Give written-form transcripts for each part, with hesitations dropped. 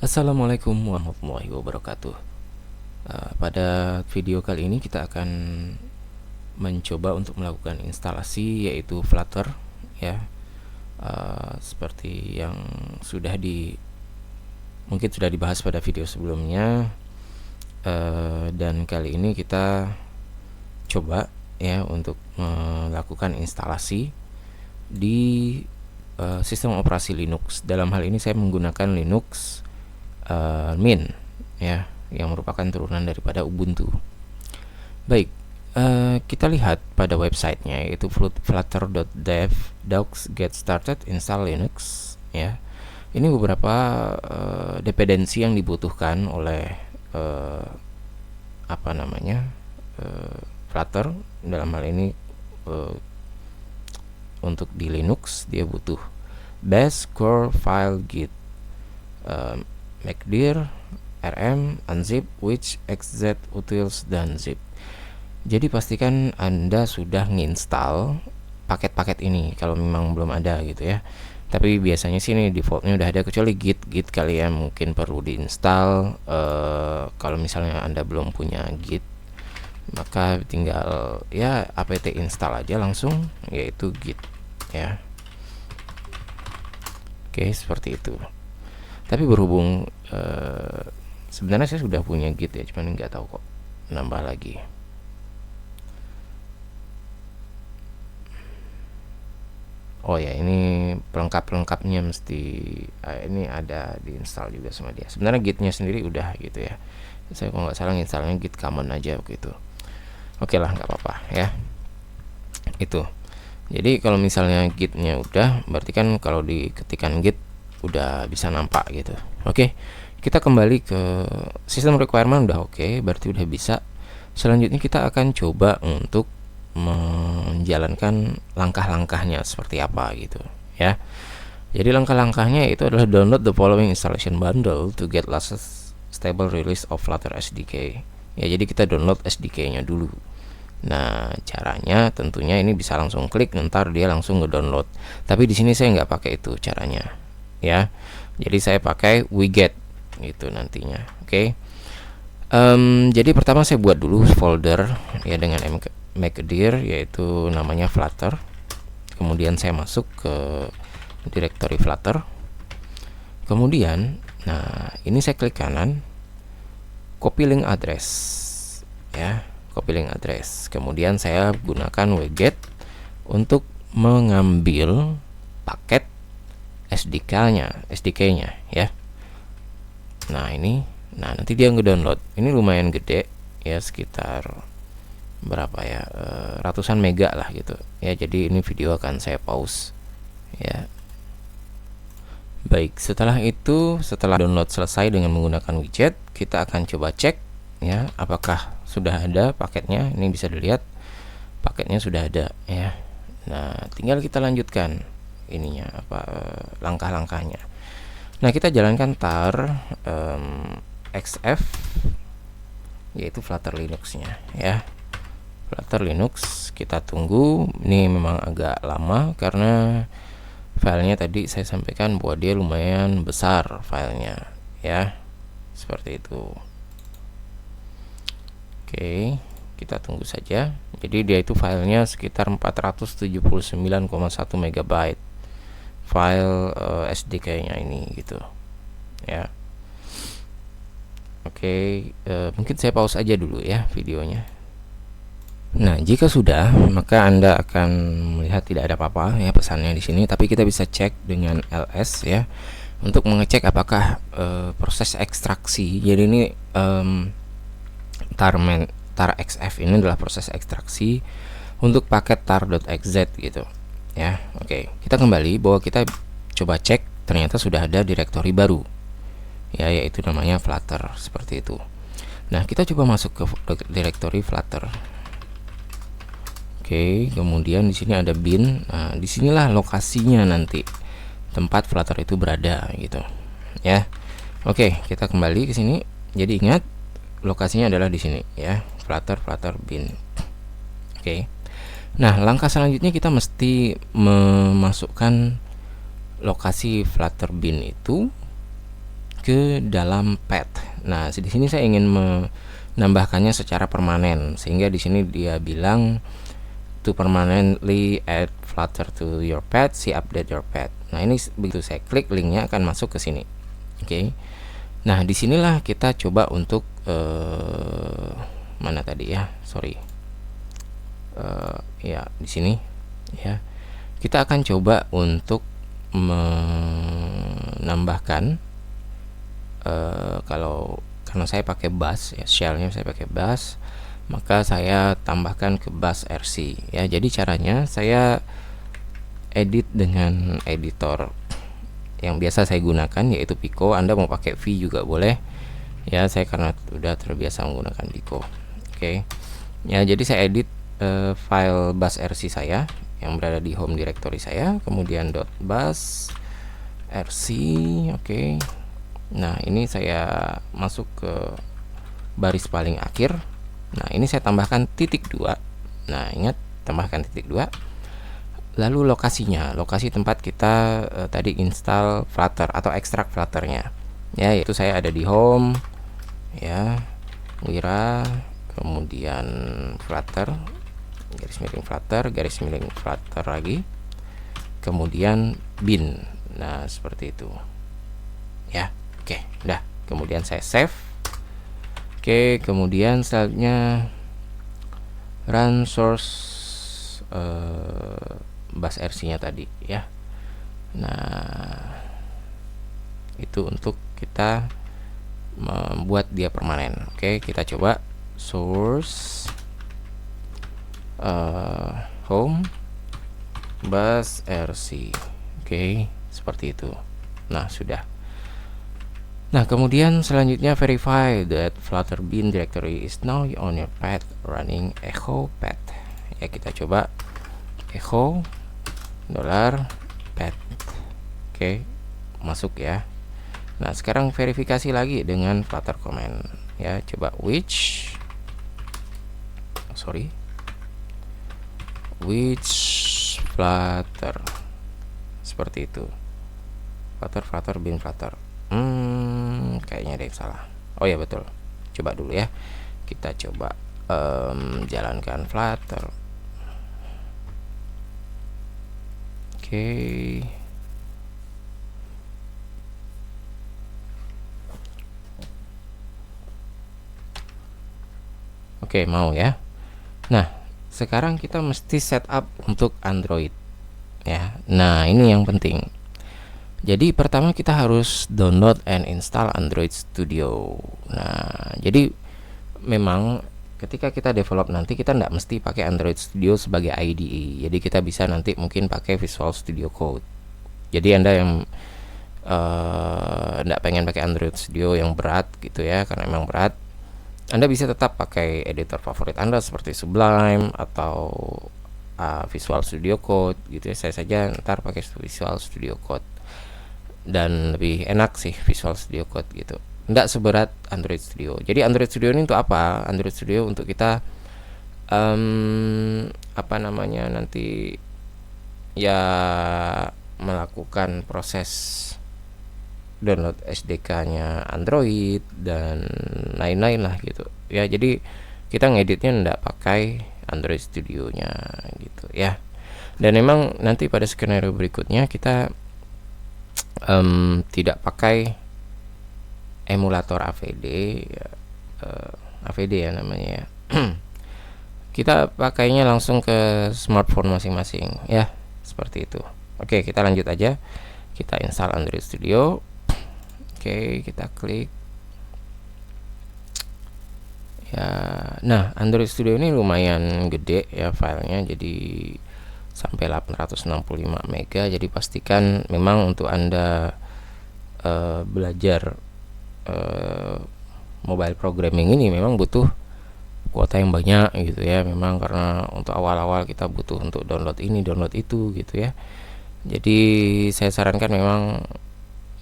Assalamualaikum warahmatullahi wabarakatuh. Pada video kali ini kita akan mencoba untuk melakukan instalasi yaitu Flutter ya. Seperti yang mungkin sudah dibahas pada video sebelumnya, dan kali ini kita coba ya untuk melakukan instalasi di sistem operasi Linux. Dalam hal ini saya menggunakan Linux Mint ya, yang merupakan turunan daripada Ubuntu. Baik, kita lihat pada websitenya yaitu flutter.dev docs get started install Linux ya. Ini beberapa dependensi yang dibutuhkan oleh Flutter. Dalam hal ini untuk di Linux dia butuh bash, core, file, git, mkdir, rm, unzip, which, xz, utils, dan zip. Jadi pastikan Anda sudah nginstal paket-paket ini kalau memang belum ada gitu ya. Tapi biasanya sih ini defaultnya udah ada, kecuali git kalian mungkin perlu diinstal. Kalau misalnya Anda belum punya git, maka tinggal ya apt install aja langsung, yaitu git ya. Oke, seperti itu. Tapi berhubung sebenarnya saya sudah punya git ya, cuman nggak tahu kok nambah lagi. Oh ya, ini pelengkapnya mesti ini ada diinstal juga sama dia. Sebenarnya gitnya sendiri udah gitu ya. Saya kalau nggak salah installnya git common aja begitu. Oke lah, nggak apa-apa ya. Itu. Jadi kalau misalnya gitnya udah, berarti kan kalau diketikkan git udah bisa nampak gitu. Oke, kita kembali ke sistem requirement. Udah oke, berarti udah bisa. Selanjutnya kita akan coba untuk menjalankan langkah-langkahnya seperti apa gitu ya. Jadi langkah-langkahnya itu adalah download the following installation bundle to get latest stable release of Flutter SDK. Ya, jadi kita download SDK-nya dulu. Nah, caranya tentunya ini bisa langsung klik, ntar dia langsung ngedownload. Tapi di sini saya nggak pakai itu caranya, ya. Jadi saya pakai widget gitu nantinya. Oke. Jadi pertama saya buat dulu folder ya dengan mkdir, yaitu namanya Flutter. Kemudian saya masuk ke directory Flutter. Kemudian, nah ini saya klik kanan, copy link address, ya. Copy link address. Kemudian saya gunakan wget untuk mengambil paket SDK-nya ya. Nah, nanti dia ngedownload. Ini lumayan gede ya, sekitar berapa ya? Ratusan mega lah gitu. Ya, jadi ini video akan saya pause ya. Baik, setelah download selesai dengan menggunakan widget, kita akan coba cek ya, apakah sudah ada paketnya. Ini bisa dilihat paketnya sudah ada ya. Nah, tinggal kita lanjutkan ininya langkah-langkahnya. Nah, kita jalankan tar xf, yaitu Flutter Linux-nya ya. Flutter Linux, kita tunggu. Ini memang agak lama karena filenya tadi saya sampaikan bahwa dia lumayan besar filenya ya. Seperti itu. Oke, kita tunggu saja. Jadi dia itu filenya sekitar 479,1 MB file SDK-nya ini gitu ya. Oke, mungkin saya pause aja dulu ya videonya. Nah, jika sudah, maka Anda akan melihat tidak ada apa-apa ya pesannya di sini, tapi kita bisa cek dengan ls ya untuk mengecek apakah proses ekstraksi. Jadi ini tar xf ini adalah proses ekstraksi untuk paket tar.xz gitu ya. Oke, kita kembali bahwa kita coba cek, ternyata sudah ada direktori baru ya, yaitu namanya Flutter, seperti itu. Nah, kita coba masuk ke direktori Flutter. Oke, kemudian di sini ada bin. Nah, disinilah lokasinya nanti tempat Flutter itu berada gitu ya. Oke, kita kembali ke sini. Jadi ingat, lokasinya adalah di sini ya, Flutter bin. Oke. Nah, langkah selanjutnya kita mesti memasukkan lokasi Flutter bin itu ke dalam path. Nah, di sini saya ingin menambahkannya secara permanen, sehingga di sini dia bilang to permanently add Flutter to your path, see update your path. Nah, ini begitu saya klik, linknya akan masuk ke sini. Oke. Nah, disinilah kita coba untuk mana tadi ya? Sorry. Ya, di sini ya. Kita akan coba untuk menambahkan karena saya pakai bus ya, shellnya saya pakai bus, maka saya tambahkan ke bus RC ya. Jadi caranya saya edit dengan editor yang biasa saya gunakan, yaitu Pico. Anda mau pakai V juga boleh ya, saya karena sudah terbiasa menggunakan Pico. Oke. Ya, jadi saya edit file bus RC saya yang berada di home directory saya, kemudian .bus rc. Oke. Nah, ini saya masuk ke baris paling akhir. Nah, ini saya tambahkan titik 2. Nah, ingat, tambahkan titik 2. Lalu lokasinya, lokasi tempat kita tadi install Flutter atau ekstrak Flutternya ya, yaitu saya ada di home ya, Wira, kemudian Flutter, garis miring Flutter lagi, kemudian bin. Nah, seperti itu ya. Oke, udah. Kemudian saya save. Oke, kemudian selanjutnya run source bus RC nya tadi ya. Nah, itu untuk kita membuat dia permanen. Oke, kita coba source home bus RC. Oke, seperti itu. Nah, sudah. Nah, kemudian selanjutnya verify that Flutter bin directory is now on your path running echo path. Ya, kita coba echo $path. Oke, masuk ya. Nah, sekarang verifikasi lagi dengan Flutter command ya. Coba which Flutter, seperti itu. Flutter bin Flutter. Kayaknya ada yang salah. Oh ya, betul. Coba dulu ya. Kita coba jalankan Flutter. Oke. Oke, mau ya. Nah, sekarang kita mesti setup untuk Android ya. Nah, ini yang penting. Jadi pertama kita harus download and install Android Studio. Nah, jadi memang ketika kita develop nanti kita tidak mesti pakai Android Studio sebagai IDE. Jadi kita bisa nanti mungkin pakai Visual Studio Code. Jadi Anda yang tidak pengen pakai Android Studio yang berat gitu ya, karena memang berat, Anda bisa tetap pakai editor favorit Anda seperti Sublime atau Visual Studio Code gitu ya. Saya saja ntar pakai Visual Studio Code dan lebih enak sih Visual Studio Code gitu, nggak seberat Android Studio. Jadi Android Studio ini untuk apa? Android Studio untuk kita nanti ya melakukan proses download SDK-nya Android dan lain-lain lah gitu ya. Jadi kita ngeditnya nggak pakai Android Studio-nya gitu ya. Dan memang nanti pada skenario berikutnya kita tidak pakai emulator AVD ya, AVD ya namanya ya. Kita pakainya langsung ke smartphone masing-masing ya, seperti itu. Oke, kita lanjut aja. Kita install Android Studio. Oke, kita klik ya. Nah, Android Studio ini lumayan gede ya filenya, jadi sampai 865 mega. Jadi pastikan memang untuk Anda belajar mobile programming ini memang butuh kuota yang banyak gitu ya. Memang karena untuk awal-awal kita butuh untuk download ini, download itu gitu ya. Jadi saya sarankan memang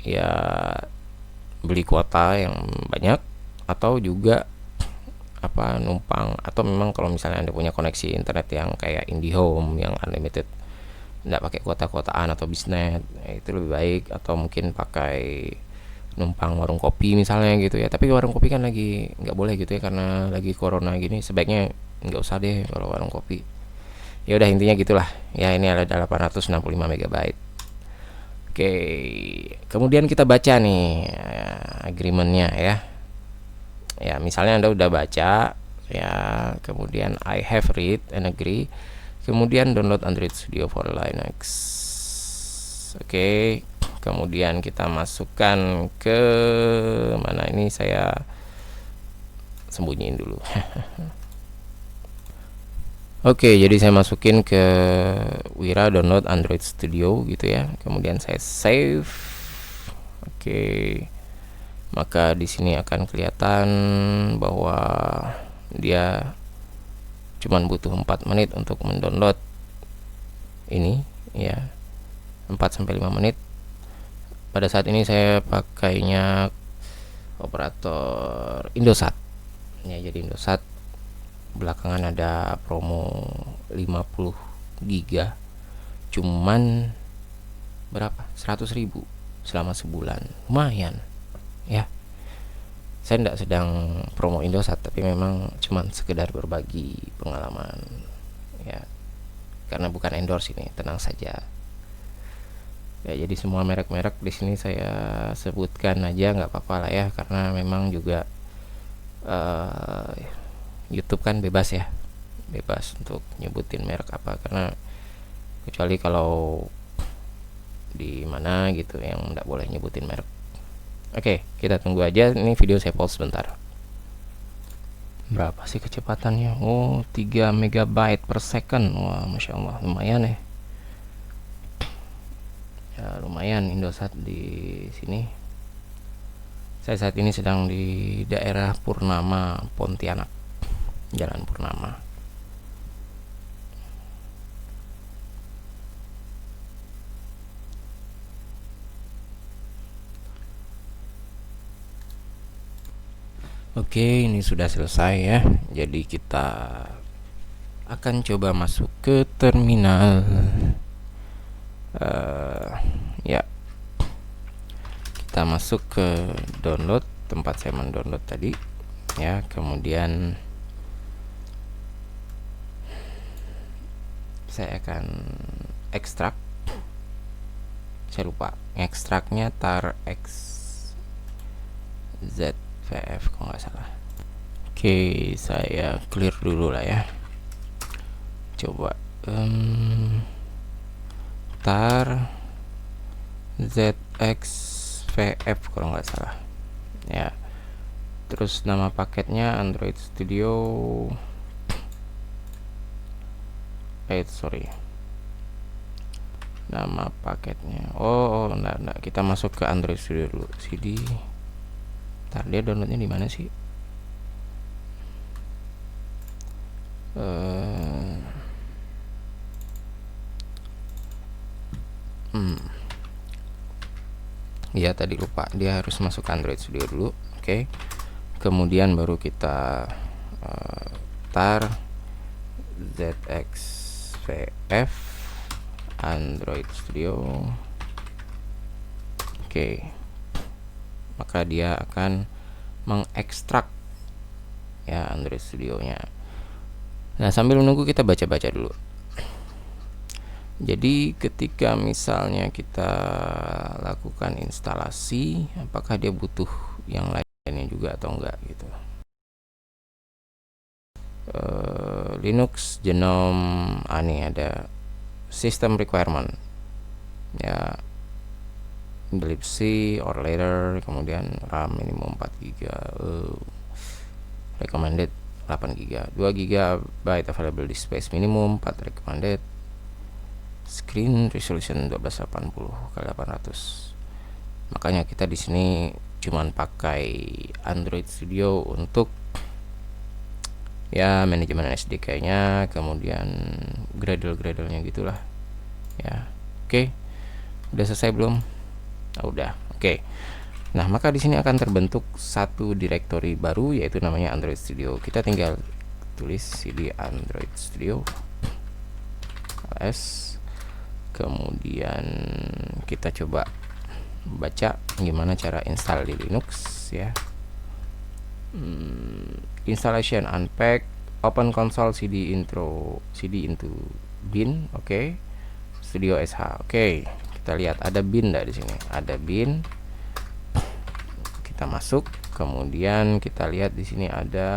ya beli kuota yang banyak, atau juga numpang, atau memang kalau misalnya Anda punya koneksi internet yang kayak IndiHome yang unlimited, nggak pakai kuota-kuotaan atau bisnet, itu lebih baik. Atau mungkin pakai numpang warung kopi misalnya gitu ya. Tapi warung kopi kan lagi nggak boleh gitu ya, karena lagi corona gini, sebaiknya nggak usah deh kalau warung kopi. Ya udah, intinya gitulah ya. Ini ada 865 megabyte. Oke, kemudian kita baca nih agreementnya ya. Ya misalnya Anda udah baca ya, kemudian I have read and agree, kemudian download Android Studio for Linux. Oke, kemudian kita masukkan ke mana, ini saya sembunyiin dulu. Oke, jadi saya masukin ke Wira download Android Studio gitu ya. Kemudian saya save. Oke. Maka di sini akan kelihatan bahwa dia cuman butuh 4 menit untuk mendownload ini ya. 4-5 menit. Pada saat ini saya pakainya operator Indosat. Ya, jadi Indosat belakangan ada promo 50 giga cuman berapa, 100.000 selama sebulan. Lumayan ya. Saya tidak sedang promo Indosat, tapi memang cuman sekedar berbagi pengalaman ya, karena bukan endorse ini, tenang saja ya. Jadi semua merek-merek di sini saya sebutkan aja, nggak apa-apa lah ya, karena memang juga YouTube kan bebas ya, bebas untuk nyebutin merek apa, karena kecuali kalau di mana gitu yang nggak boleh nyebutin merek. Oke, kita tunggu aja. Ini video saya pause sebentar. Berapa sih kecepatannya? Oh, 3 megabyte per second. Wah, Masya Allah, lumayan ya. Ya, lumayan Indosat di sini. Saya saat ini sedang di daerah Purnama, Pontianak. Jalan Purnama. Oke, ini sudah selesai ya. Jadi kita akan coba masuk ke terminal. Ya, kita masuk ke download, tempat saya mendownload tadi ya. Kemudian saya akan ekstrak. Saya lupa ekstraknya tar x zvf kalau nggak salah. Oke, saya clear dulu lah ya. Coba tar zxvf kalau nggak salah ya. Terus nama paketnya Android Studio nama paketnya enggak, kita masuk ke Android Studio dulu. CD, ntar dia downloadnya di mana sih? Ya tadi lupa, dia harus masuk ke Android Studio dulu. Oke. Kemudian baru kita tar zxvf Android Studio. Oke. Maka dia akan mengekstrak ya Android Studio-nya. Nah, sambil menunggu kita baca-baca dulu. Jadi ketika misalnya kita lakukan instalasi, apakah dia butuh yang lainnya juga atau enggak gitu. Linux Genome ini ada system requirement ya, believe C or later, kemudian RAM minimum 4 GB, recommended 8 GB, 2 GB available disk space minimum, 4 recommended, screen resolution 1280x800. Makanya kita di sini cuman pakai Android Studio untuk ya manajemen SDK-nya, kemudian Gradle-nya gitulah ya. Oke, udah selesai belum? Udah. Oke. Nah, maka di sini akan terbentuk satu directory baru, yaitu namanya Android Studio. Kita tinggal tulis cd Android Studio ls, kemudian kita coba baca gimana cara install di Linux ya. Installation, unpack, open console, cd into bin. Oke. Studio SH. Oke, kita lihat ada bin enggak di sini. Ada bin. Kita masuk, kemudian kita lihat di sini ada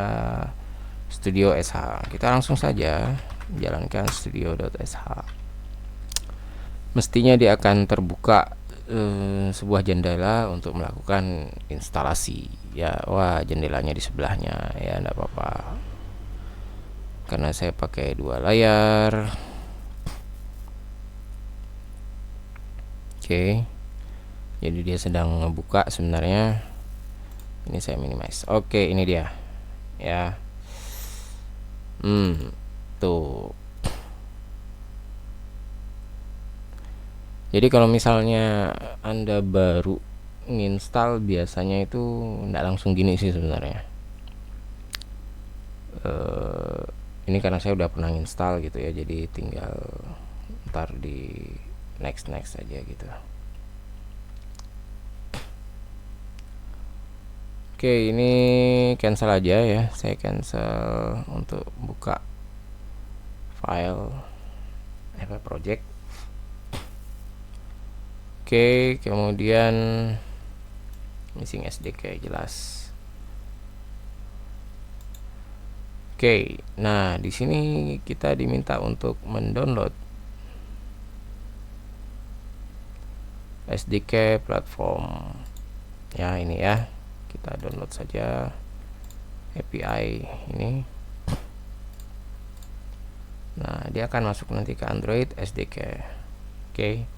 Studio SH. Kita langsung saja jalankan studio.sh. Mestinya dia akan terbuka sebuah jendela untuk melakukan instalasi ya. Wah, jendelanya di sebelahnya ya, enggak apa-apa karena saya pakai 2 layar. Oke, jadi dia sedang ngebuka sebenarnya. Ini saya minimize. Oke, ini dia ya. Tuh. Jadi kalau misalnya Anda baru nginstal biasanya itu nggak langsung gini sih sebenarnya. Ini karena saya udah pernah install gitu ya, jadi tinggal ntar di next aja gitu. Oke, ini cancel aja ya. Saya cancel untuk buka file project. Oke, kemudian missing SDK jelas. Oke, nah di sini kita diminta untuk mendownload SDK platform. Ya, ini ya. Kita download saja API ini. Nah, dia akan masuk nanti ke Android SDK. Oke.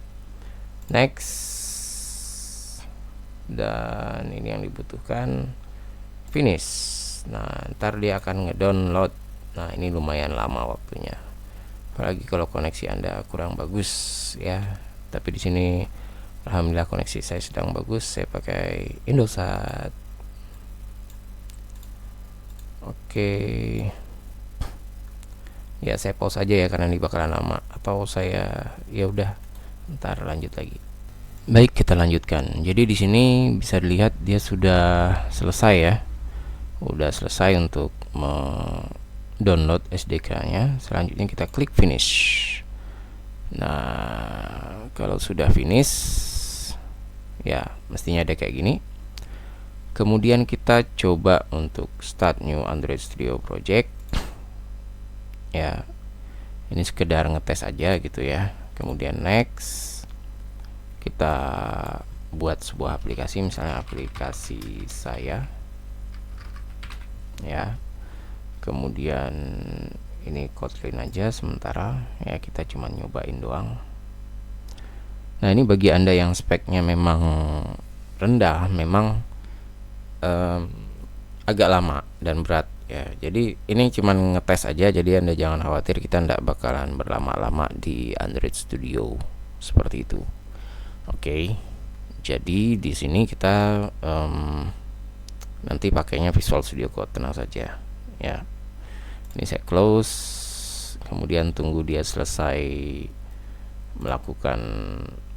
Next. Dan ini yang dibutuhkan finish. Nah, ntar dia akan ngedownload. Nah, ini lumayan lama waktunya. Apalagi kalau koneksi Anda kurang bagus ya. Tapi di sini alhamdulillah koneksi saya sedang bagus. Saya pakai Indosat. Oke. Ya, saya pause aja ya karena ini bakalan lama, atau saya ya udah ntar lanjut lagi. Baik, kita lanjutkan. Jadi di sini bisa dilihat dia sudah selesai ya. Udah selesai untuk download SDK-nya. Selanjutnya kita klik finish. Nah, kalau sudah finish ya mestinya ada kayak gini. Kemudian kita coba untuk start new Android Studio project. Ya, ini sekedar ngetes aja gitu ya. Kemudian next, kita buat sebuah aplikasi, misalnya aplikasi saya ya. Kemudian ini Kotlin aja sementara ya, kita cuma nyobain doang. Nah, ini bagi Anda yang speknya memang rendah, memang agak lama dan berat ya. Jadi ini cuman ngetes aja, jadi Anda jangan khawatir, kita ndak bakalan berlama-lama di Android Studio seperti itu. Oke. Jadi di sini kita nanti pakainya Visual Studio Code, tenang saja ya. Ini saya close, kemudian tunggu dia selesai melakukan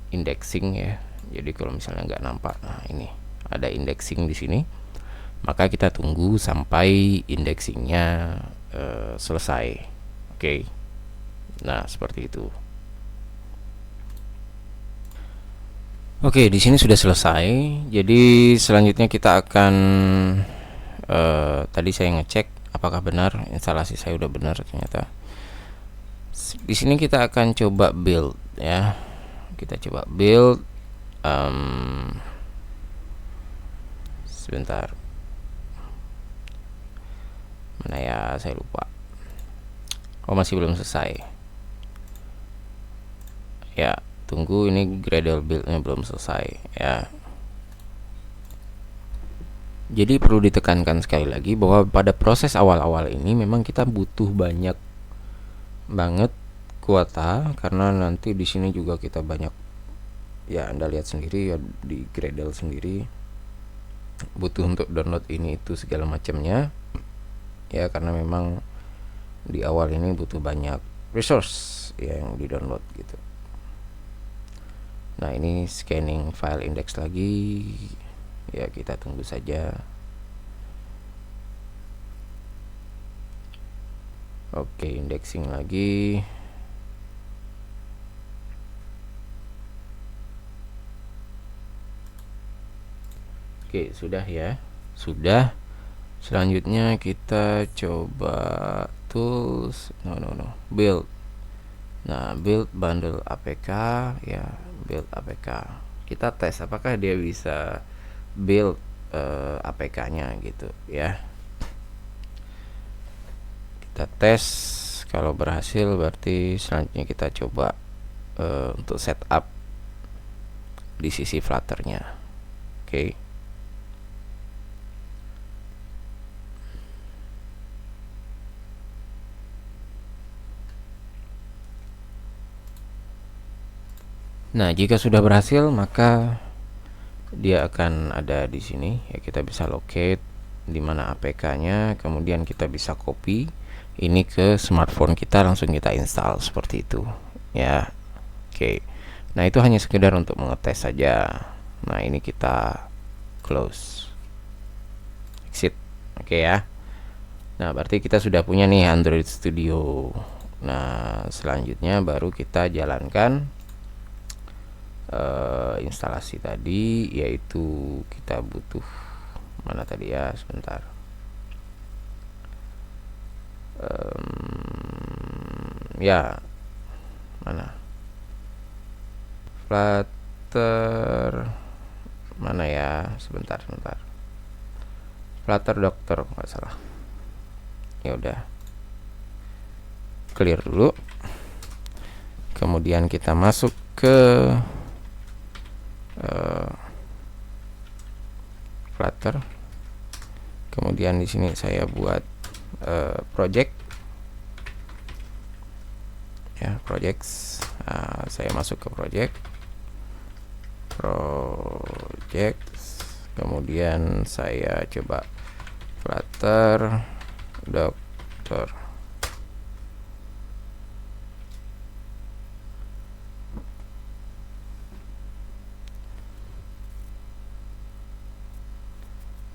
indexing ya. Jadi kalau misalnya nggak nampak, nah ini ada indexing di sini, maka kita tunggu sampai indexingnya selesai. Oke. Nah, seperti itu. Oke, di sini sudah selesai. Jadi selanjutnya kita akan tadi saya ngecek apakah benar instalasi saya udah benar, ternyata. Di sini kita akan coba build ya. Kita coba build. Sebentar. Mana ya, saya lupa. Oh, masih belum selesai. Ya, tunggu, ini Gradle build-nya belum selesai ya. Jadi perlu ditekankan sekali lagi bahwa pada proses awal-awal ini memang kita butuh banyak banget kuota, karena nanti di sini juga kita banyak ya, Anda lihat sendiri ya di Gradle sendiri butuh untuk download ini itu segala macamnya ya, karena memang di awal ini butuh banyak resource ya yang di download gitu. Nah, ini scanning file index lagi. Ya, kita tunggu saja. Oke, indexing lagi. Oke, sudah ya. Sudah. Selanjutnya kita coba tools. Build. Nah, build bundle APK ya, build APK. Kita tes apakah dia bisa build APK-nya gitu ya. Kita tes, kalau berhasil berarti selanjutnya kita coba untuk setup di sisi Flutter-nya. Oke. Nah, jika sudah berhasil maka dia akan ada di sini ya, kita bisa locate di mana APK-nya, kemudian kita bisa copy ini ke smartphone kita, langsung kita install seperti itu ya. Oke. Nah, itu hanya sekedar untuk mengetes saja. Nah, ini kita close, exit. Oke ya. Nah, berarti kita sudah punya nih Android Studio. Nah, selanjutnya baru kita jalankan instalasi tadi, yaitu kita butuh mana tadi ya, sebentar. Ya, mana Flutter, mana ya, sebentar. Flutter Doctor nggak salah. Ya udah, clear dulu. Kemudian kita masuk ke Flutter. Kemudian di sini saya buat project ya, projects. Nah, saya masuk ke project, kemudian saya coba Flutter Doctor.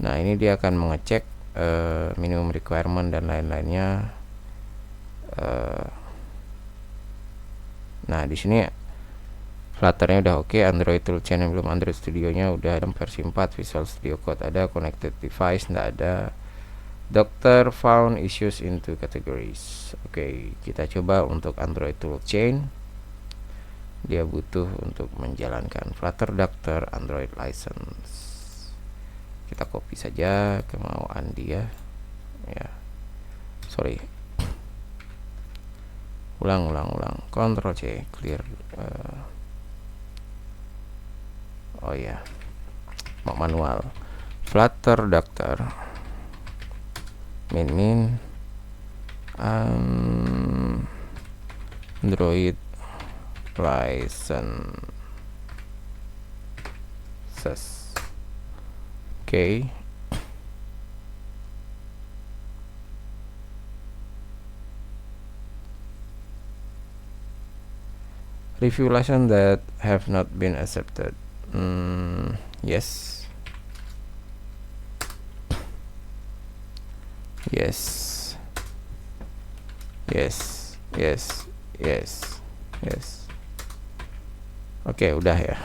Nah, ini dia akan mengecek minimum requirement dan lain-lainnya. Nah, di sini Flutternya udah oke, Android Toolchain yang belum, Android Studio-nya udah ada versi 4, Visual Studio Code ada, Connected Device enggak ada, Doctor found issues into categories. Oke, kita coba untuk Android Toolchain. Dia butuh untuk menjalankan Flutter Doctor Android License. Kita copy saja kemauan dia ya. Sorry, ulang, Ctrl C, clear. Oh ya, mau manual. Flutter Doctor min Android licenses. Oke. Review license that have not been accepted. Yes. Oke, udah ya.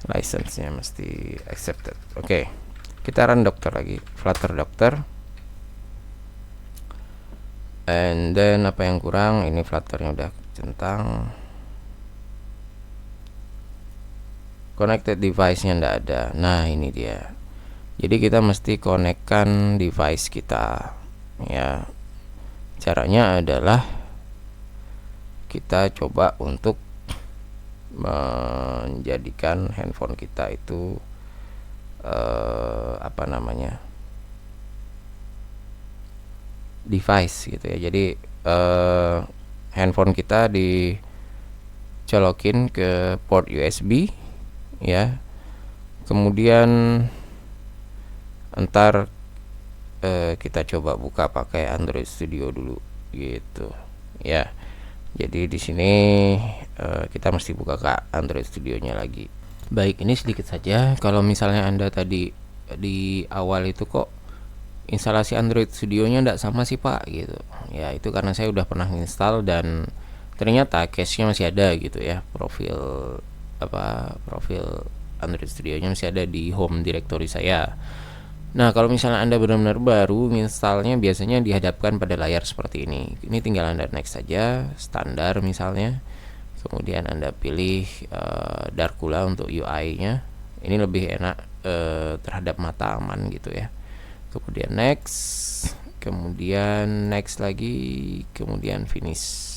License-nya mesti accepted. Oke. Kita run Doctor lagi, Flutter Doctor. And then apa yang kurang? Ini Flutternya udah centang. Connected device-nya ndak ada. Nah, ini dia. Jadi kita mesti konekkan device kita ya. Caranya adalah kita coba untuk menjadikan handphone kita itu device gitu ya. Jadi handphone kita dicolokin ke port USB ya. Kemudian ntar kita coba buka pakai Android Studio dulu gitu ya. Jadi di sini kita mesti buka ke Android Studio-nya lagi. Baik, ini sedikit saja. Kalau misalnya Anda tadi di awal itu kok instalasi Android Studio-nya tidak sama sih Pak gitu. Ya itu karena saya udah pernah install dan ternyata cache-nya masih ada gitu ya. Profil Android Studio-nya masih ada di home directory saya. Nah, kalau misalnya Anda benar-benar baru installnya, biasanya dihadapkan pada layar seperti ini. Ini tinggal Anda next saja, standar misalnya. Kemudian Anda pilih Darkula untuk UI-nya. Ini lebih enak terhadap mata, aman gitu ya. Kemudian next, kemudian next lagi, kemudian finish.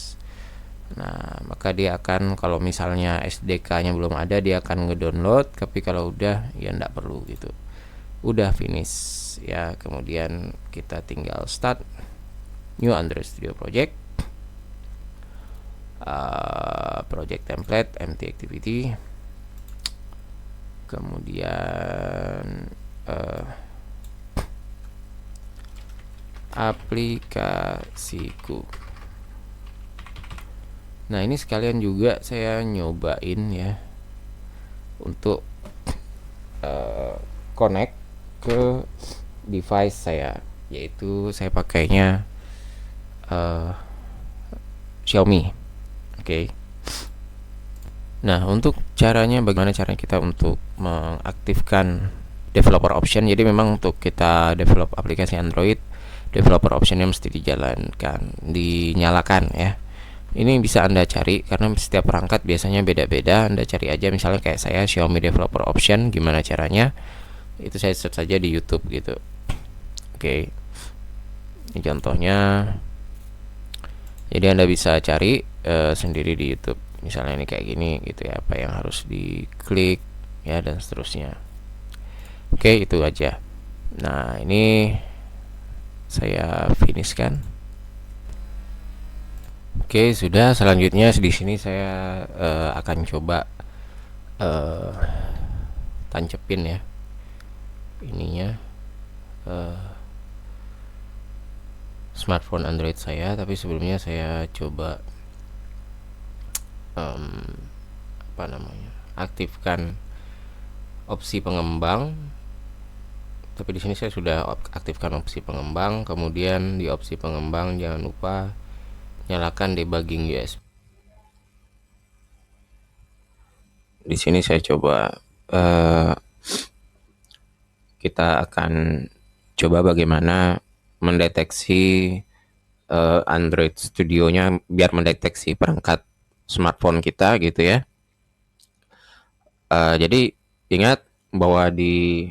Nah, maka dia akan, kalau misalnya SDK-nya belum ada, dia akan ngedownload, tapi kalau udah ya enggak perlu gitu. Udah finish ya. Kemudian kita tinggal start new Android Studio project, project template empty activity, kemudian aplikasiku. Nah, ini sekalian juga saya nyobain ya untuk connect ke device saya, yaitu saya pakainya Xiaomi. Oke. Nah, untuk caranya, bagaimana caranya kita untuk mengaktifkan developer option. Jadi memang untuk kita develop aplikasi Android, developer optionnya mesti dinyalakan ya. Ini bisa Anda cari karena setiap perangkat biasanya beda-beda. Anda cari aja misalnya kayak saya Xiaomi developer option, gimana caranya? Itu saya search saja di YouTube gitu. Oke. Ini contohnya. Jadi Anda bisa cari sendiri di YouTube. Misalnya ini kayak gini gitu ya, apa yang harus diklik ya, dan seterusnya. Oke, itu aja. Nah, ini saya finish kan. Oke, sudah. Selanjutnya di sini saya akan coba tancepin ya ininya smartphone Android saya. Tapi sebelumnya saya coba aktifkan opsi pengembang. Tapi di sini saya sudah aktifkan opsi pengembang. Kemudian di opsi pengembang jangan lupa nyalakan debugging USB. Di sini saya coba kita akan coba bagaimana mendeteksi Android Studio-nya biar mendeteksi perangkat smartphone kita gitu ya. Jadi ingat bahwa di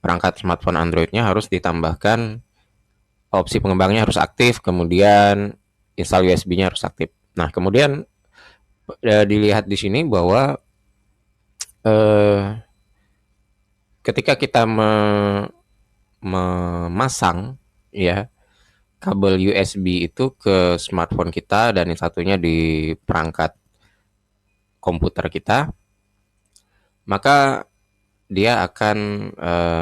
perangkat smartphone Android-nya harus ditambahkan opsi pengembangnya harus aktif, kemudian install USB-nya harus aktif. Nah, kemudian dilihat di sini bahwa ketika kita memasang ya kabel USB itu ke smartphone kita dan yang satunya di perangkat komputer kita, maka dia akan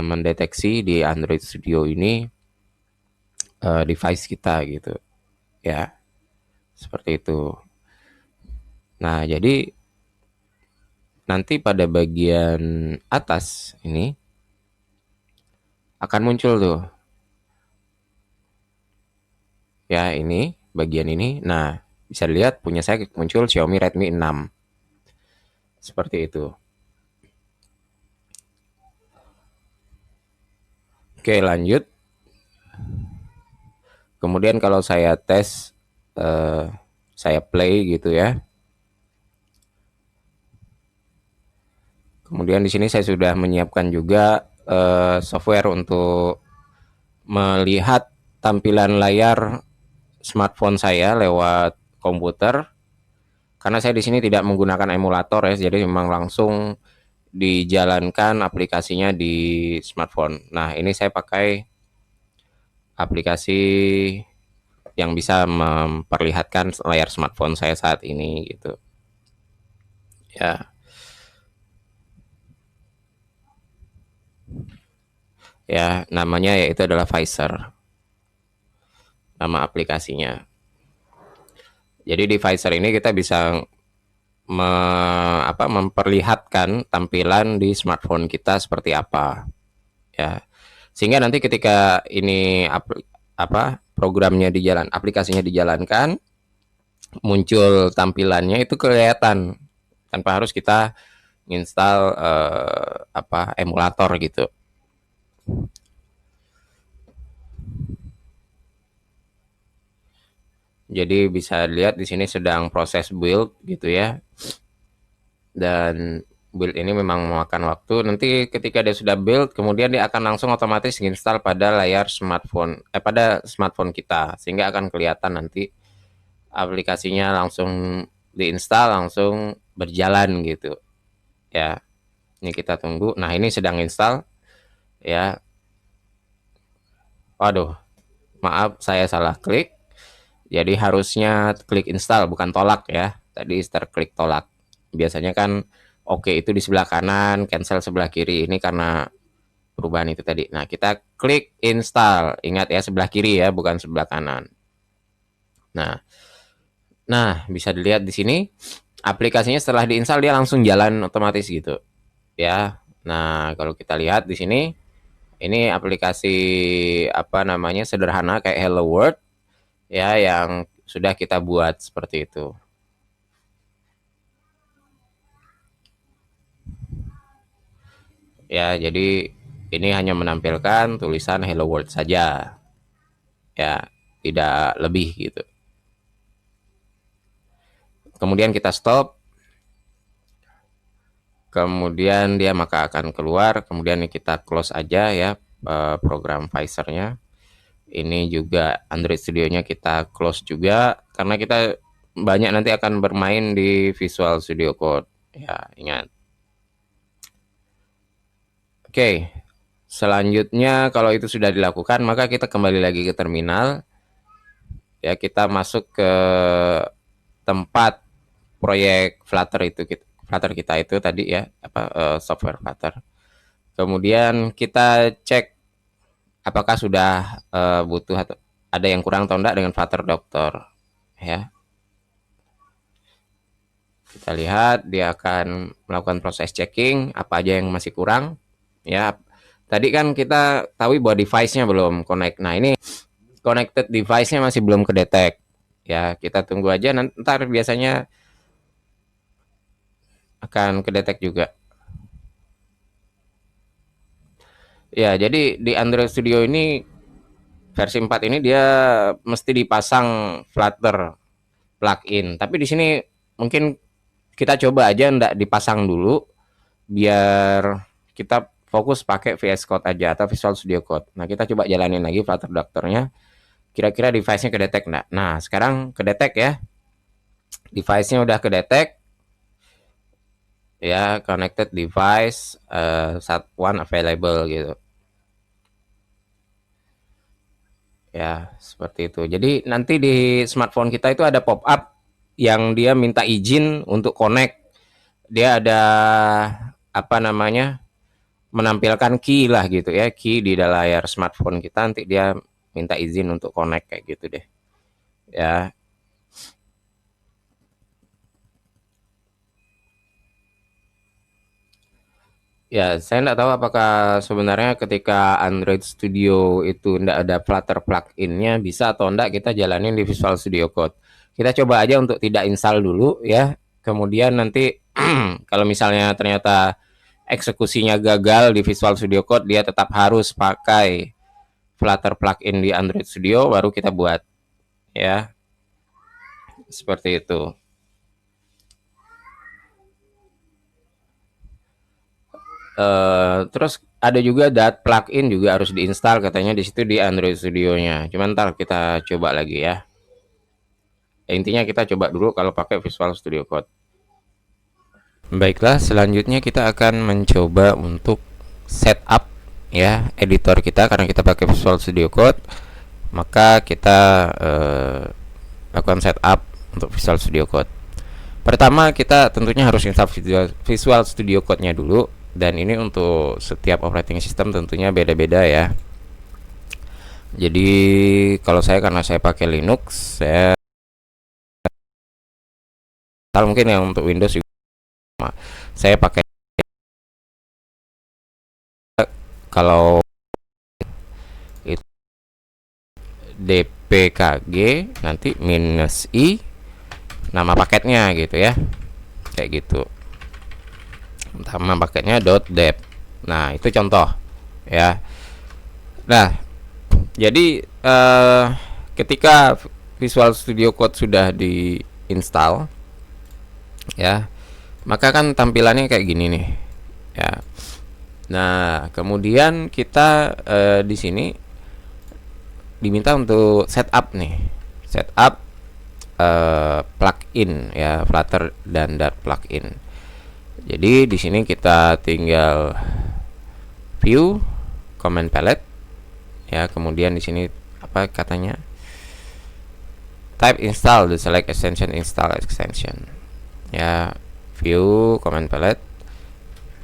mendeteksi di Android Studio ini device kita gitu ya, seperti itu. Nah, jadi nanti pada bagian atas ini akan muncul tuh ya, ini bagian ini. Nah, bisa dilihat punya saya muncul Xiaomi Redmi 6 seperti itu. Oke, lanjut. Kemudian kalau saya tes, saya play gitu ya. Kemudian di sini saya sudah menyiapkan juga software untuk melihat tampilan layar smartphone saya lewat komputer. Karena saya di sini tidak menggunakan emulator ya, jadi memang langsung dijalankan aplikasinya di smartphone. Nah, ini saya pakai aplikasi yang bisa memperlihatkan layar smartphone saya saat ini gitu. Ya. Ya, namanya yaitu adalah Pfizer. Nama aplikasinya. Jadi di Visor ini kita bisa memperlihatkan tampilan di smartphone kita seperti apa, ya. Sehingga nanti ketika ini programnya aplikasinya dijalankan, muncul tampilannya itu kelihatan tanpa harus kita install emulator gitu. Jadi bisa lihat di sini sedang proses build gitu ya. Dan build ini memang memakan waktu. Nanti ketika dia sudah build, kemudian dia akan langsung otomatis install pada layar smartphone, pada smartphone kita, sehingga akan kelihatan nanti aplikasinya langsung diinstal, langsung berjalan gitu. Ya, ini kita tunggu. Nah, ini sedang install ya. Waduh, maaf saya salah klik. Jadi harusnya klik install bukan tolak ya. Tadi start klik tolak. Biasanya kan oke itu di sebelah kanan, cancel sebelah kiri. Ini karena perubahan itu tadi. Nah, kita klik install. Ingat ya sebelah kiri ya, bukan sebelah kanan. Nah, bisa dilihat di sini aplikasinya setelah diinstal dia langsung jalan otomatis gitu ya. Nah, kalau kita lihat di sini ini aplikasi sederhana kayak Hello World ya yang sudah kita buat seperti itu. Ya, jadi ini hanya menampilkan tulisan Hello World saja. Ya, tidak lebih gitu. Kemudian kita stop. Kemudian dia maka akan keluar, kemudian kita close aja ya program Visornya. Ini juga Android Studio-nya kita close juga karena kita banyak nanti akan bermain di Visual Studio Code. Ya, ingat. Oke. Selanjutnya kalau itu sudah dilakukan, maka kita kembali lagi ke terminal. Ya, kita masuk ke tempat proyek Flutter kita itu tadi ya, software Flutter. Kemudian kita cek apakah sudah butuh atau ada yang kurang atau enggak dengan Flutter Doctor ya. Kita lihat dia akan melakukan proses checking apa aja yang masih kurang ya. Tadi kan kita tahu bahwa device-nya belum connect. Nah, ini connected device-nya masih belum kedetek ya. Kita tunggu aja, ntar biasanya akan kedetek juga. Ya, jadi di Android Studio ini versi 4 ini dia mesti dipasang Flutter plugin. Tapi di sini mungkin kita coba aja ndak dipasang dulu biar kita fokus pakai VS Code aja atau Visual Studio Code. Nah, kita coba jalanin lagi Flutter Doctor-nya. Kira-kira device-nya kedetek enggak? Nah, sekarang kedetek ya. Device-nya udah kedetek ya, connected device one available gitu. Ya, seperti itu. Jadi nanti di smartphone kita itu ada pop up yang dia minta izin untuk connect. Dia ada menampilkan key lah gitu ya, key di layar smartphone kita, nanti dia minta izin untuk connect kayak gitu deh. Ya. Ya, saya nggak tahu apakah sebenarnya ketika Android Studio itu nggak ada Flutter plugin-nya bisa atau nggak kita jalanin di Visual Studio Code. Kita coba aja untuk tidak install dulu ya. Kemudian nanti kalau misalnya ternyata eksekusinya gagal di Visual Studio Code, dia tetap harus pakai Flutter plugin di Android Studio baru kita buat ya. Seperti itu. Terus ada juga plugin juga harus diinstal katanya di situ di Android Studio-nya. Cuman ntar kita coba lagi ya. Intinya kita coba dulu kalau pakai Visual Studio Code. Baiklah, selanjutnya kita akan mencoba untuk setup ya editor kita karena kita pakai Visual Studio Code. Maka kita lakukan setup untuk Visual Studio Code. Pertama kita tentunya harus install Visual Studio Code-nya dulu. Dan ini untuk setiap operating system tentunya beda-beda ya. Jadi kalau saya karena saya pakai Linux, saya mungkin yang untuk Windows juga sama. Saya pakai kalau itu dpkg nanti -i nama paketnya gitu ya, kayak gitu, nama paketnya .deb. Nah itu contoh ya. Nah jadi ketika Visual Studio Code sudah diinstal ya, maka kan tampilannya kayak gini nih ya. Nah kemudian kita di sini diminta untuk setup nih, setup plugin ya, Flutter dan Dart plugin. Jadi di sini kita tinggal view command palette ya, kemudian di sini apa katanya, type install the select extension, install extension ya, view command palette,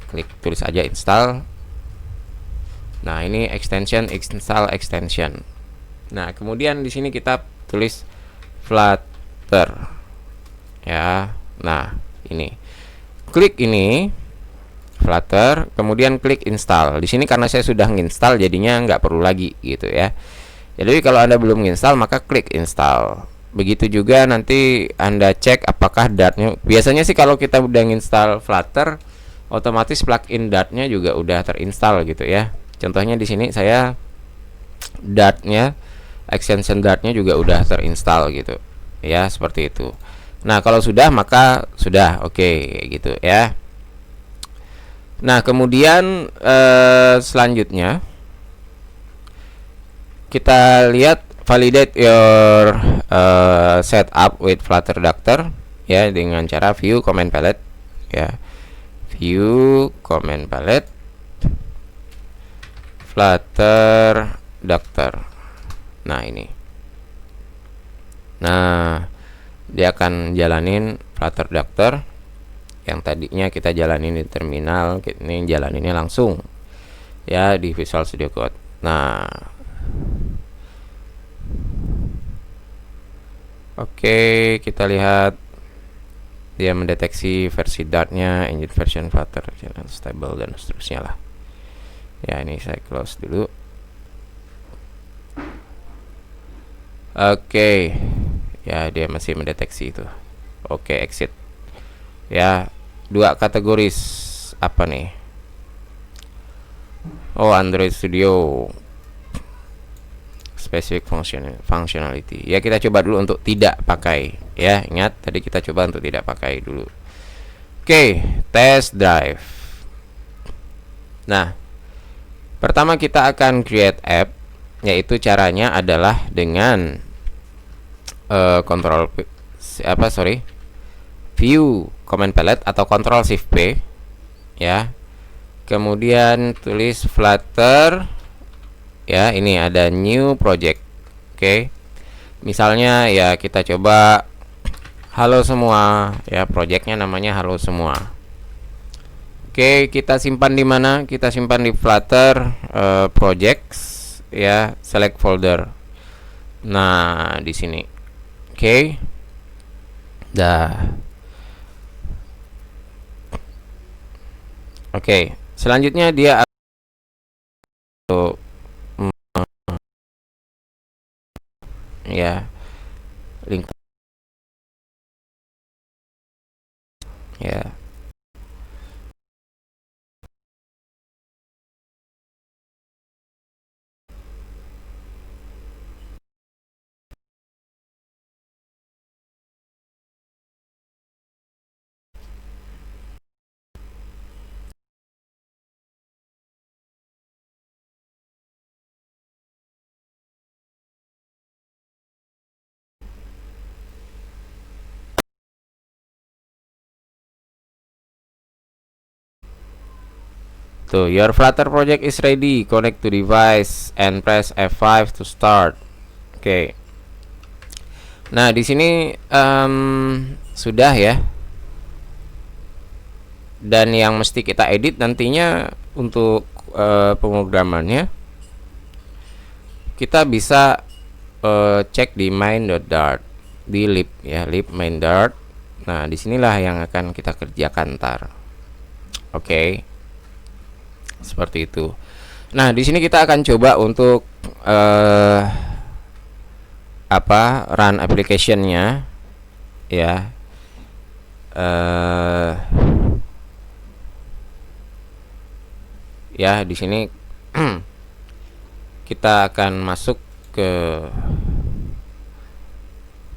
klik tulis aja install. Nah ini extension, install extension. Nah kemudian di sini kita tulis Flutter ya. Nah ini klik ini Flutter, kemudian klik install. Di sini karena saya sudah nginstal jadinya nggak perlu lagi gitu ya. Jadi kalau Anda belum nginstal maka klik install. Begitu juga nanti Anda cek apakah Dartnya. Biasanya sih kalau kita udah nginstal Flutter, otomatis plugin Dartnya juga udah terinstall gitu ya. Contohnya di sini saya Dartnya, extension Dartnya juga udah terinstall gitu ya, seperti itu. Nah kalau sudah maka sudah oke gitu ya. Nah kemudian selanjutnya kita lihat validate your setup with Flutter Doctor ya, dengan cara view command palette ya, view command palette Flutter Doctor. Nah ini, nah dia akan jalanin Flutter Doctor yang tadinya kita jalanin di terminal, ini jalaninnya langsung ya di Visual Studio Code. Nah oke, kita lihat dia mendeteksi versi Dartnya, engine version Flutter, stable dan seterusnya lah ya. Ini saya close dulu. Oke ya, dia masih mendeteksi itu. Oke, exit ya. Dua kategori apa nih? Oh, Android Studio specific functionality ya, kita coba dulu untuk tidak pakai ya. Ingat tadi kita coba untuk tidak pakai dulu. Oke, test drive. Nah pertama kita akan create app, yaitu caranya adalah dengan view command palette atau Ctrl Shift P ya, kemudian tulis Flutter ya. Ini ada new project. Oke, misalnya ya kita coba halo semua ya, projectnya namanya halo semua. Oke, kita simpan di mana? Kita simpan di Flutter projects ya, select folder. Nah di sini. Oke, dah. Oke, selanjutnya dia ya link ya. Tuh, your Flutter project is ready. Connect to device and press F5 to start. Oke. Nah, di sini sudah ya. Dan yang mesti kita edit nantinya untuk pemrogramannya, kita bisa cek di main.dart, di lib ya, lib main.dart. Nah, disinilah yang akan kita kerjakan ntar. Oke, seperti itu. Nah, di sini kita akan coba untuk run application-nya ya. Ya, di sini kita akan masuk ke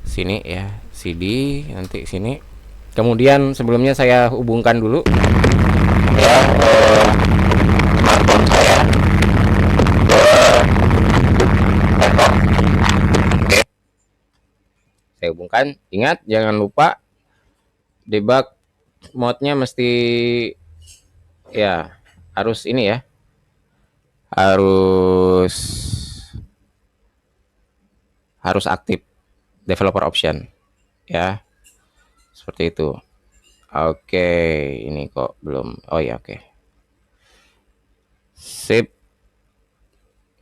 sini ya, CD nanti sini. Kemudian sebelumnya saya hubungkan dulu ya smartphone saya. Oke, saya hubungkan. Ingat, jangan lupa debug mode-nya mesti ya, harus ini ya, harus aktif developer option ya, seperti itu. Oke, ini kok belum. Oh ya, oke. Sip.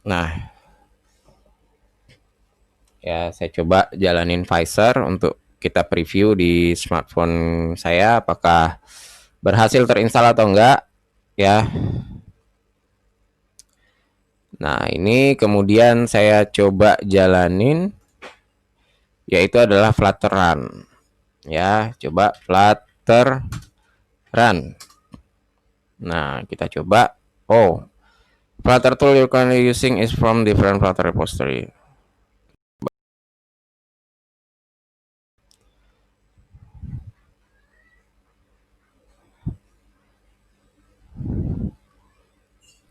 Nah, ya saya coba jalanin Pfizer untuk kita preview di smartphone saya apakah berhasil terinstall atau enggak ya. Nah, ini kemudian saya coba jalanin, yaitu adalah Flutter Run ya. Coba Flutter Run. Nah, kita coba. Oh, Flutter tool you're currently using is from different Flutter repository.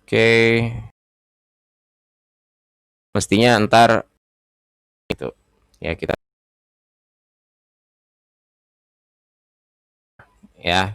Oke, mestinya ntar itu ya, kita ya.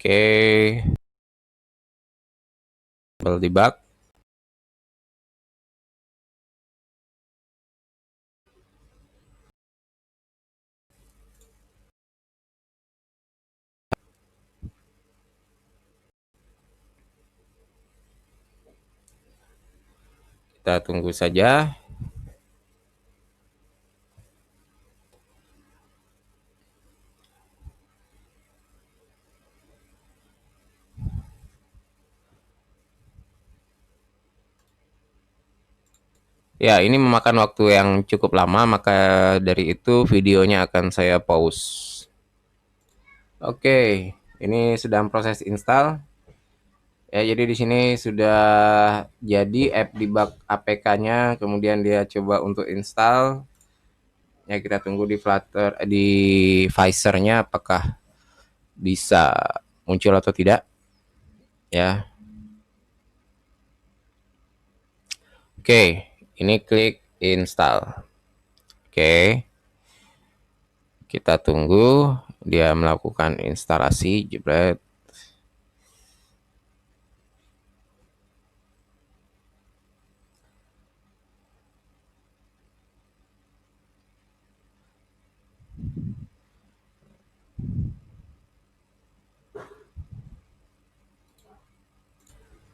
Oke, debug. Kita tunggu saja. Ya, ini memakan waktu yang cukup lama, maka dari itu videonya akan saya pause. Oke, ini sedang proses install. Ya, jadi di sini sudah jadi app debug APK-nya, kemudian dia coba untuk install. Ya, kita tunggu di Flutter di Pfizer-nya apakah bisa muncul atau tidak. Ya. Oke, ini klik install. Oke. Kita tunggu dia melakukan instalasi. Jebret.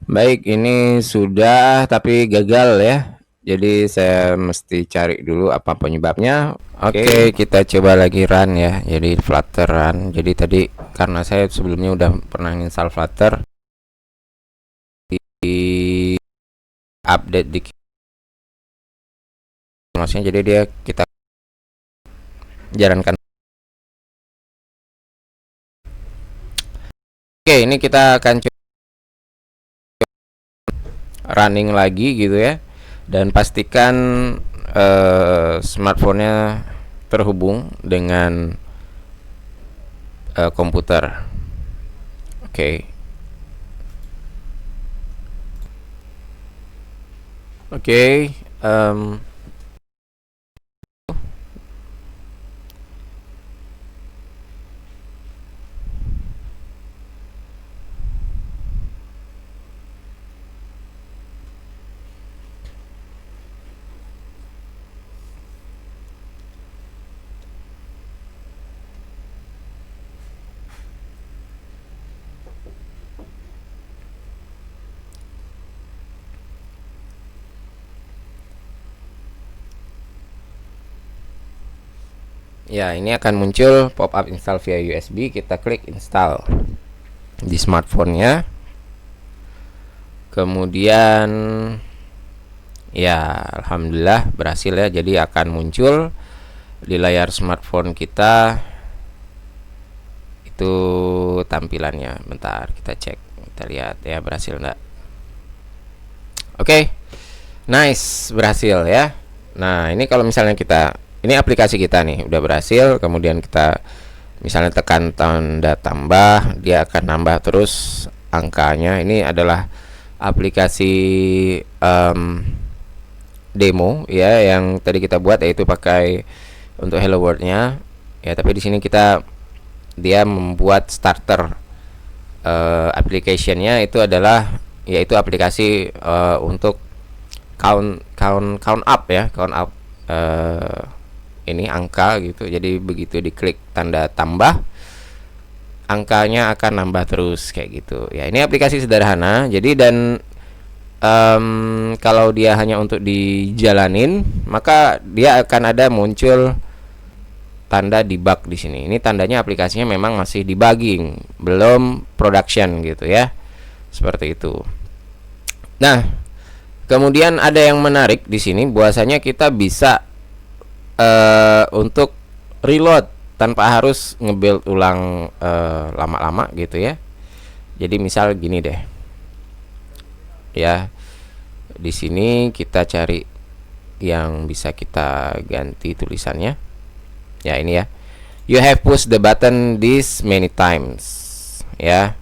Baik, ini sudah tapi gagal ya. Jadi saya mesti cari dulu apa penyebabnya. Oke, kita coba lagi run ya. Jadi Flutter run. Jadi tadi karena saya sebelumnya udah pernah install Flutter, di update di maksudnya, jadi dia kita jalankan. Oke, ini kita akan coba running lagi gitu ya, dan pastikan smartphone-nya terhubung dengan komputer. Oke. Oke, Ya, ini akan muncul pop-up install via USB. Kita klik install di smartphone-nya. Kemudian ya, alhamdulillah berhasil ya. Jadi akan muncul di layar smartphone kita itu tampilannya. Bentar, kita cek, kita lihat ya berhasil enggak. Oke. Nice, berhasil ya. Nah, ini kalau misalnya ini aplikasi kita nih udah berhasil, kemudian kita misalnya tekan tanda tambah, dia akan nambah terus angkanya. Ini adalah aplikasi demo ya yang tadi kita buat, yaitu pakai untuk Hello World-nya ya. Tapi di sini dia membuat starter application-nya itu adalah yaitu aplikasi untuk count up ya, count up ini angka gitu. Jadi begitu diklik tanda tambah, angkanya akan nambah terus kayak gitu ya. Ini aplikasi sederhana. Jadi dan kalau dia hanya untuk dijalanin, maka dia akan ada muncul tanda debug di sini. Ini tandanya aplikasinya memang masih debugging, belum production gitu ya. Seperti itu. Nah, kemudian ada yang menarik di sini, bahwasanya kita bisa untuk reload tanpa harus nge-build ulang lama-lama gitu ya. Jadi misal gini deh. Ya. Di sini kita cari yang bisa kita ganti tulisannya. Ya, ini ya. You have pushed the button this many times. Ya.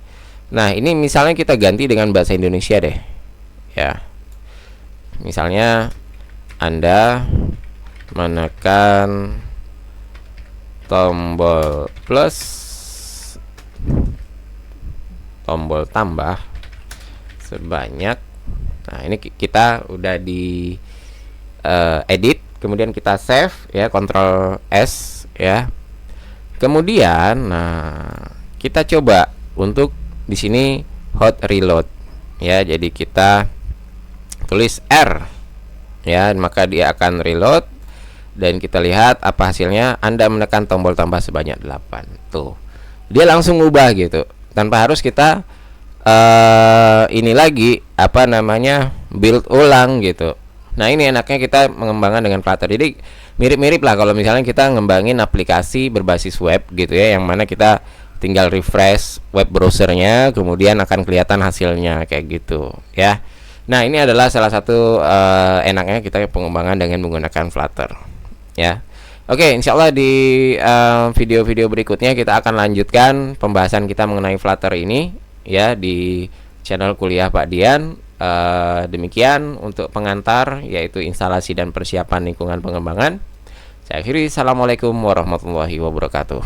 Nah, ini misalnya kita ganti dengan bahasa Indonesia deh. Ya. Misalnya Anda menekan tombol plus, tombol tambah sebanyak. Nah, ini kita udah di edit, kemudian kita save ya, Ctrl S ya. Kemudian kita coba untuk di sini hot reload ya. Jadi kita tulis R ya, maka dia akan reload dan kita lihat apa hasilnya. Anda menekan tombol tambah sebanyak 8. Tuh. Dia langsung ubah gitu tanpa harus kita ini lagi build ulang gitu. Nah, ini enaknya kita mengembangkan dengan Flutter. Jadi mirip-mirip lah kalau misalnya kita ngembangin aplikasi berbasis web gitu ya, yang mana kita tinggal refresh web browsernya, kemudian akan kelihatan hasilnya kayak gitu ya. Nah, ini adalah salah satu enaknya kita pengembangan dengan menggunakan Flutter ya. Oke, insyaallah di video-video berikutnya kita akan lanjutkan pembahasan kita mengenai Flutter ini ya di channel kuliah Pak Dian. Demikian untuk pengantar, yaitu instalasi dan persiapan lingkungan pengembangan. Saya akhiri, assalamualaikum warahmatullahi wabarakatuh.